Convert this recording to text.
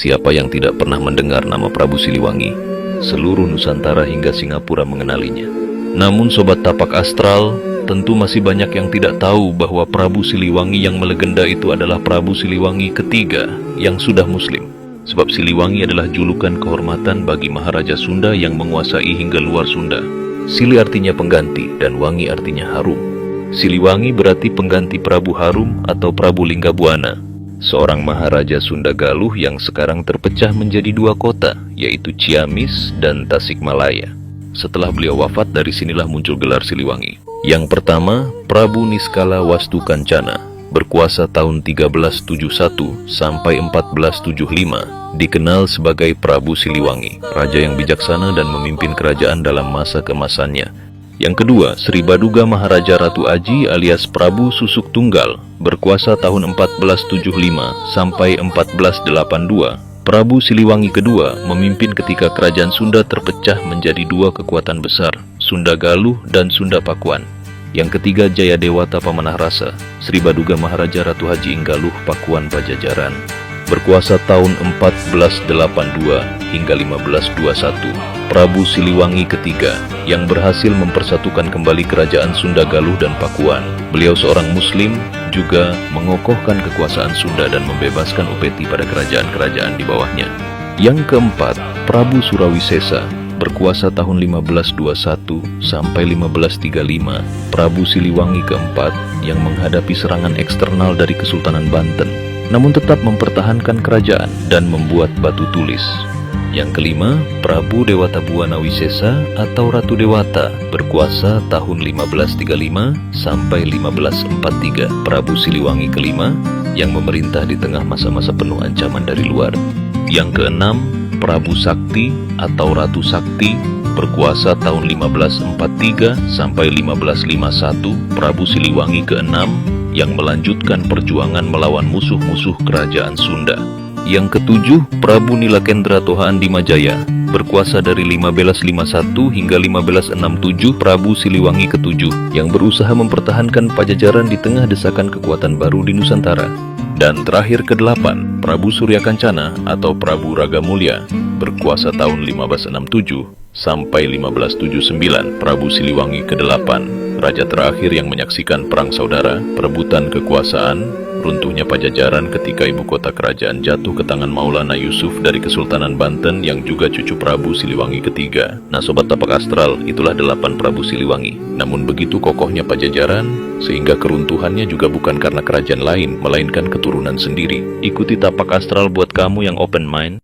Siapa yang tidak pernah mendengar nama Prabu Siliwangi? Seluruh Nusantara hingga Singapura mengenalinya. Namun Sobat Tapak Astral, tentu masih banyak yang tidak tahu bahwa Prabu Siliwangi yang melegenda itu adalah Prabu Siliwangi ketiga yang sudah muslim. Sebab Siliwangi adalah julukan kehormatan bagi Maharaja Sunda yang menguasai hingga luar Sunda. Sili artinya pengganti dan wangi artinya harum. Siliwangi berarti pengganti Prabu Harum atau Prabu Linggabuana, seorang Maharaja Sunda Galuh yang sekarang terpecah menjadi dua kota, yaitu Ciamis dan Tasikmalaya. Setelah beliau wafat, dari sinilah muncul gelar Siliwangi. Yang pertama, Prabu Niskala Wastukancana, berkuasa tahun 1371 sampai 1475, dikenal sebagai Prabu Siliwangi, raja yang bijaksana dan memimpin kerajaan dalam masa keemasannya. Yang kedua, Sri Baduga Maharaja Ratu Aji alias Prabu Susuk Tunggal, berkuasa tahun 1475 sampai 1482. Prabu Siliwangi kedua memimpin ketika kerajaan Sunda terpecah menjadi dua kekuatan besar, Sunda Galuh dan Sunda Pakuan. Yang ketiga, Jayadewata Pamanarasa, Sri Baduga Maharaja Ratu Haji Inggaluh Pakuan Pajajaran, berkuasa tahun 1482 hingga 1521. Prabu Siliwangi ketiga yang berhasil mempersatukan kembali kerajaan Sunda Galuh dan Pakuan. Beliau seorang muslim, juga mengokohkan kekuasaan Sunda dan membebaskan upeti pada kerajaan-kerajaan di bawahnya. Yang keempat, Prabu Surawisesa, berkuasa tahun 1521 sampai 1535. Prabu Siliwangi keempat yang menghadapi serangan eksternal dari Kesultanan Banten, namun tetap mempertahankan kerajaan dan membuat batu tulis. Yang kelima, Prabu Dewata Buana Wisesa atau Ratu Dewata, berkuasa tahun 1535 sampai 1543. Prabu Siliwangi kelima yang memerintah di tengah masa-masa penuh ancaman dari luar. Yang keenam, Prabu Sakti atau Ratu Sakti, berkuasa tahun 1543 sampai 1551. Prabu Siliwangi keenam yang melanjutkan perjuangan melawan musuh-musuh kerajaan Sunda. Yang ketujuh, Prabu Nilakendra Toha Andimajaya, berkuasa dari 1551 hingga 1567. Prabu Siliwangi ketujuh yang berusaha mempertahankan Pajajaran di tengah desakan kekuatan baru di Nusantara. Dan terakhir kedelapan, Prabu Surya Kancana atau Prabu Ragamulya, berkuasa tahun 1567 sampai 1579. Prabu Siliwangi kedelapan, raja terakhir yang menyaksikan perang saudara, perebutan kekuasaan, runtuhnya Pajajaran ketika ibu kota kerajaan jatuh ke tangan Maulana Yusuf dari Kesultanan Banten yang juga cucu Prabu Siliwangi ketiga. Nah Sobat Tapak Astral, itulah 8 Prabu Siliwangi. Namun begitu kokohnya Pajajaran, sehingga keruntuhannya juga bukan karena kerajaan lain, melainkan keturunan sendiri. Ikuti Tapak Astral buat kamu yang open mind.